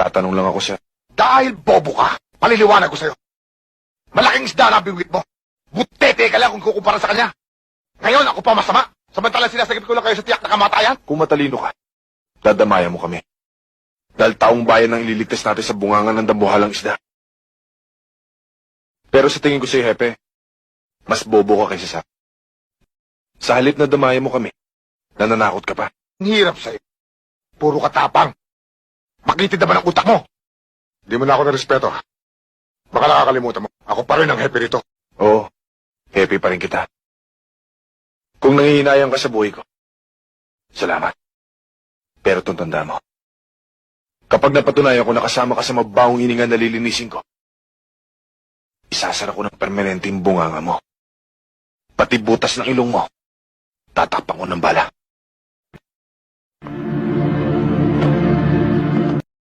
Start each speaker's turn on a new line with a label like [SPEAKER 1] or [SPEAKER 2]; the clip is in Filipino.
[SPEAKER 1] Tatanong lang ako, sir.
[SPEAKER 2] Dahil bobo ka, paliliwanag ko sa'yo. Malaking isda na bingwit mo. Butete ka lang kung kukumpara sa kanya. Ngayon, ako pa masama. Samantalang sinasagip ko lang kayo sa tiyak na kamatayan.
[SPEAKER 1] Kung matalino ka, dadamayan mo kami. Dahil taong bayan ang ililigtas natin sa bungangan ng dambuhalang isda. Pero sa tingin ko sa'yo, Hepe, mas bobo ka kaysa sa... Sa halip na damayan mo kami, nananakot ka pa.
[SPEAKER 2] Ang hirap sa'yo. Puro katapang. Makitid naman ang utak mo. Di mo na ako narespeto. Baka nakakalimutan mo. Ako pa rin ang happy rito.
[SPEAKER 1] Oo, happy pa rin kita. Kung nangihinayang ka sa buhay ko, salamat. Pero tanda mo, kapag napatunayan ko nakasama ka sa mabawang hininga na lilinisin ko, isasara ko ng permanenteng bunganga mo. Pati butas ng ilong mo, tatakpan ko ng bala.